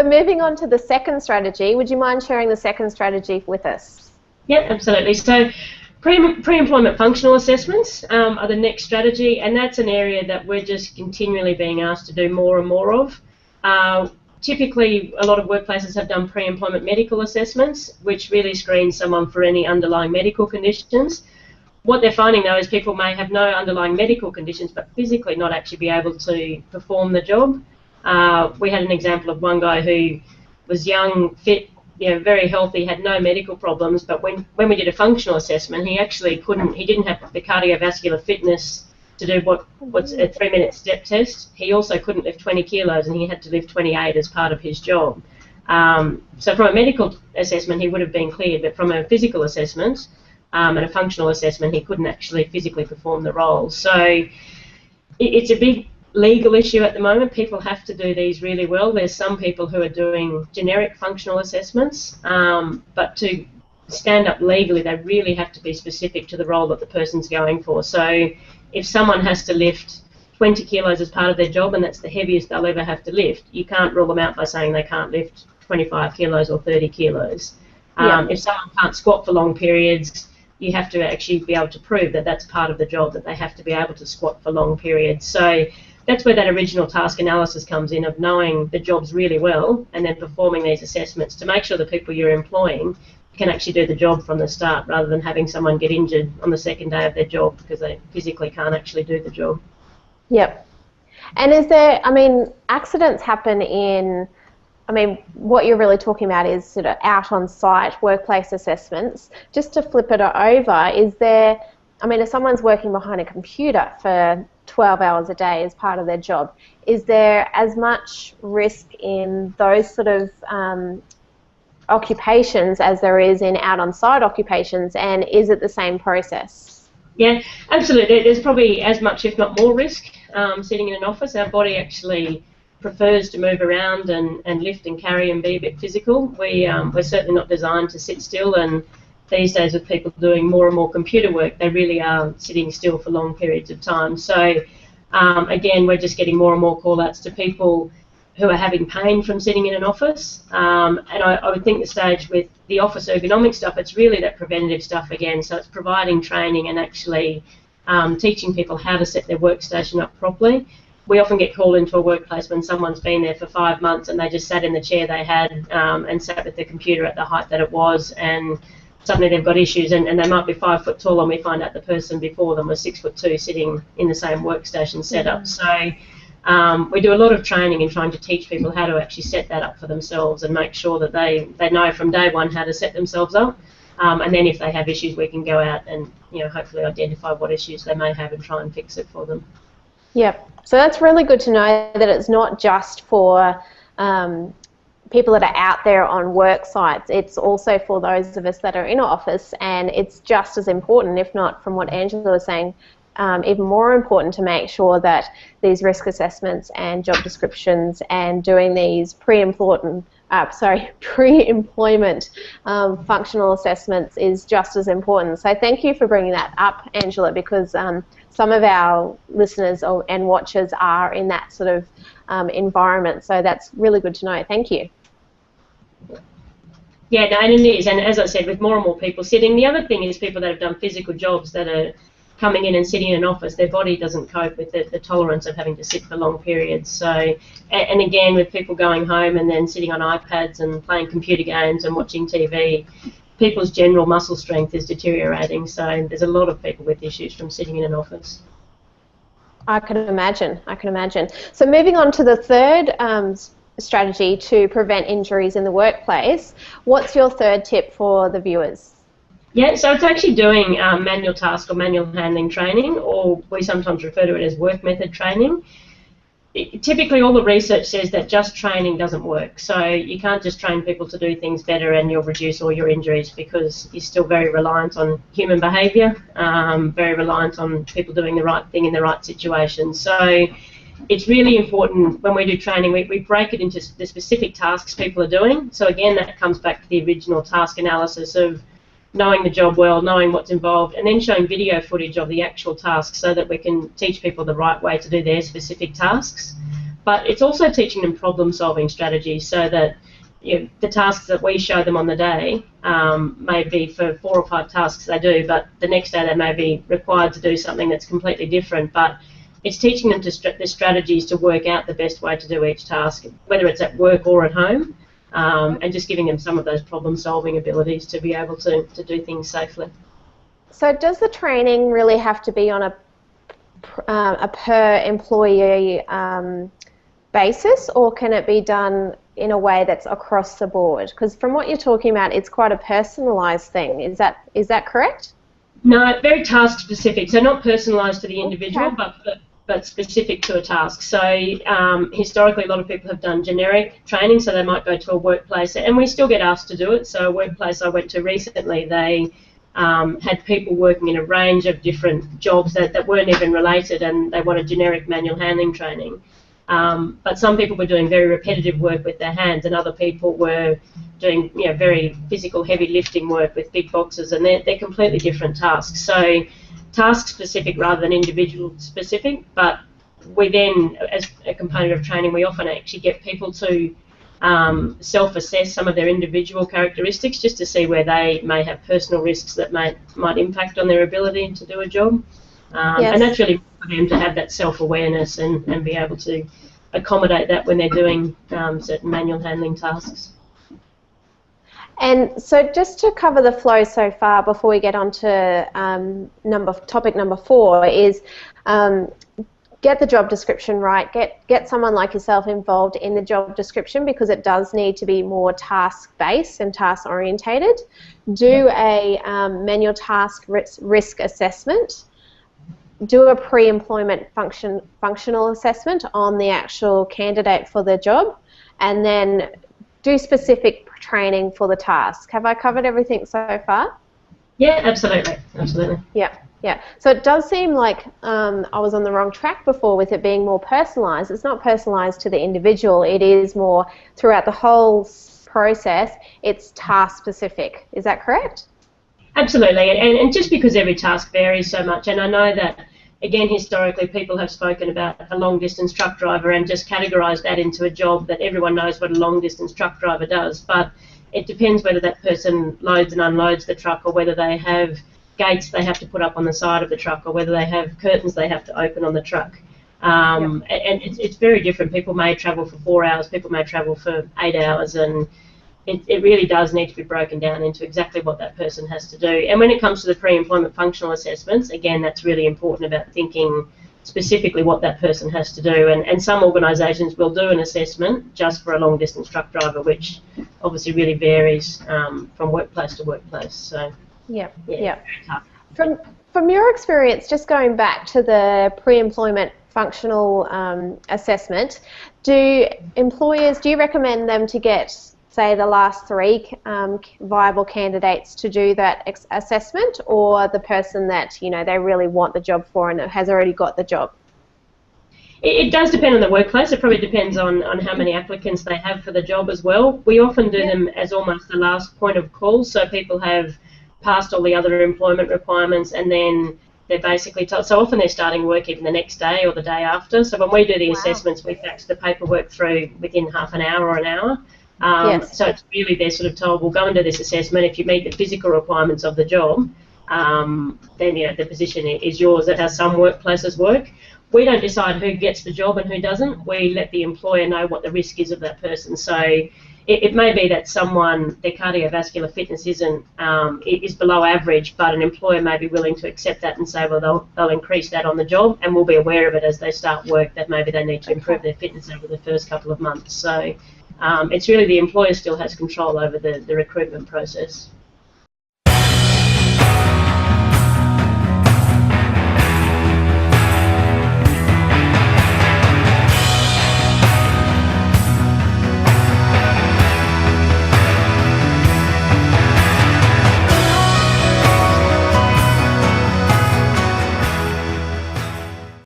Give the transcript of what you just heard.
moving on to the second strategy, would you mind sharing the second strategy with us? Yeah, absolutely. So pre-employment functional assessments are the next strategy, and that's an area that we're just continually being asked to do more and more of. Typically, a lot of workplaces have done pre-employment medical assessments, which really screen someone for any underlying medical conditions. What they're finding, though, is people may have no underlying medical conditions, but physically not actually be able to perform the job. We had an example of one guy who was young, fit, very healthy, had no medical problems, but when we did a functional assessment, he actually he didn't have the cardiovascular fitness to do what's a 3-minute step test. He also couldn't lift 20 kilos, and he had to lift 28 as part of his job. So from a medical assessment, he would have been cleared, but from a physical assessment and a functional assessment, he couldn't actually physically perform the role. So it's a big legal issue at the moment. People have to do these really well. There's some people who are doing generic functional assessments, but to stand up legally, they really have to be specific to the role that the person's going for. So if someone has to lift 20 kilos as part of their job, and that's the heaviest they'll ever have to lift, you can't rule them out by saying they can't lift 25 kilos or 30 kilos. If someone can't squat for long periods, you have to actually be able to prove that that's part of the job, that they have to be able to squat for long periods. So that's where that original task analysis comes in, of knowing the jobs really well and then performing these assessments to make sure the people you're employing can actually do the job from the start, rather than having someone get injured on the second day of their job because they physically can't actually do the job. Yep. And accidents happen in, what you're really talking about is sort of out on site workplace assessments. Just to flip it over, is there, if someone's working behind a computer for 12 hours a day as part of their job, is there as much risk in those sort of occupations as there is in out-on-site occupations, and is it the same process? Yeah, absolutely. There's probably as much, if not more, risk sitting in an office. Our body actually prefers to move around and lift and carry and be a bit physical. We're certainly not designed to sit still, and these days with people doing more and more computer work, they really are sitting still for long periods of time. So again, we're just getting more and more call-outs to people who are having pain from sitting in an office. And I would think the stage with the office ergonomic stuff, it's really that preventative stuff again. So it's providing training and actually teaching people how to set their workstation up properly. We often get called into a workplace when someone's been there for 5 months and they just sat in the chair they had and sat with the computer at the height that it was, and suddenly they've got issues, and they might be 5 foot tall, and we find out the person before them was 6'2", sitting in the same workstation setup. So we do a lot of training in trying to teach people how to actually set that up for themselves and make sure that they know from day one how to set themselves up. And then if they have issues, we can go out and hopefully identify what issues they may have and try and fix it for them. Yep. So that's really good to know that it's not just for people that are out there on work sites. It's also for those of us that are in office, and it's just as important, if not, from what Angela was saying, even more important to make sure that these risk assessments and job descriptions and doing these pre-employment functional assessments is just as important. So thank you for bringing that up, Angela, because some of our listeners and watchers are in that sort of environment. So that's really good to know. Thank you. Yeah, no, and it is. And as I said, with more and more people sitting, the other thing is people that have done physical jobs that are coming in and sitting in an office, their body doesn't cope with the tolerance of having to sit for long periods. So, and again, with people going home and then sitting on iPads and playing computer games and watching TV, people's general muscle strength is deteriorating. So there's a lot of people with issues from sitting in an office. I can imagine. So moving on to the third strategy to prevent injuries in the workplace, what's your third tip for the viewers? Yeah, so it's actually doing manual task or manual handling training, or we sometimes refer to it as work method training. Typically all the research says that just training doesn't work, so you can't just train people to do things better and you'll reduce all your injuries, because you're still very reliant on human behaviour, very reliant on people doing the right thing in the right situation. So it's really important when we do training, we break it into the specific tasks people are doing. So again, that comes back to the original task analysis of knowing the job well, knowing what's involved, and then showing video footage of the actual task so that we can teach people the right way to do their specific tasks. but it's also teaching them problem-solving strategies so that the tasks that we show them on the day may be for 4 or 5 tasks they do, but the next day they may be required to do something that's completely different. But it's teaching them the strategies to work out the best way to do each task, whether it's at work or at home, and just giving them some of those problem-solving abilities to be able to do things safely. So does the training really have to be on a per employee basis, or can it be done in a way that's across the board? Because from what you're talking about, it's quite a personalised thing. Is that correct? No, very task specific. So not personalised to the individual, but specific to a task. So historically, a lot of people have done generic training, so they might go to a workplace, and we still get asked to do it. So a workplace I went to recently, they had people working in a range of different jobs that weren't even related, and they wanted generic manual handling training. But some people were doing very repetitive work with their hands, and other people were doing very physical, heavy lifting work with big boxes, and they're completely different tasks. So task specific rather than individual specific, but we then, as a component of training, we often actually get people to self-assess some of their individual characteristics just to see where they may have personal risks that might impact on their ability to do a job. Yes. And that's really for them to have that self-awareness and be able to accommodate that when they're doing certain manual handling tasks. And so just to cover the flow so far before we get on to topic number 4 is get the job description right, get someone like yourself involved in the job description because it does need to be more task-based and task-orientated. Do a manual task risk assessment. Do a pre-employment functional assessment on the actual candidate for the job, and then do specific training for the task. Have I covered everything so far? Yeah, absolutely. Yeah. So it does seem like I was on the wrong track before with it being more personalised. It's not personalised to the individual. It is more throughout the whole process. It's task specific. Is that correct? Absolutely, and just because every task varies so much, and I know that, again, historically people have spoken about a long-distance truck driver and just categorised that into a job that everyone knows what a long-distance truck driver does, but it depends whether that person loads and unloads the truck, or whether they have gates they have to put up on the side of the truck, or whether they have curtains they have to open on the truck. And it's very different. People may travel for 4 hours, people may travel for 8 hours, and it really does need to be broken down into exactly what that person has to do. And when it comes to the pre-employment functional assessments, again, that's really important about thinking specifically what that person has to do. And some organisations will do an assessment just for a long-distance truck driver, which obviously really varies from workplace to workplace. So, yeah. From your experience, just going back to the pre-employment functional assessment, do you recommend them to get, say, the last 3 viable candidates to do that assessment, or the person that they really want the job for and has already got the job? It does depend on the workplace. It probably depends on how many applicants they have for the job as well. We often do them as almost the last point of call, so people have passed all the other employment requirements, and then they're basically told. So often they're starting work even the next day or the day after. So when we do the assessments, we fax the paperwork through within half an hour or an hour. So it's really, they're sort of told, we'll go and do this assessment. If you meet the physical requirements of the job, then the position is yours. That's how some workplaces work. We don't decide who gets the job and who doesn't. We let the employer know what the risk is of that person. So it may be that someone, their cardiovascular fitness is below average, but an employer may be willing to accept that and say, well, they'll increase that on the job, and we'll be aware of it as they start work, that maybe they need to improve their fitness over the first couple of months. So it's really the employer still has control over the recruitment process.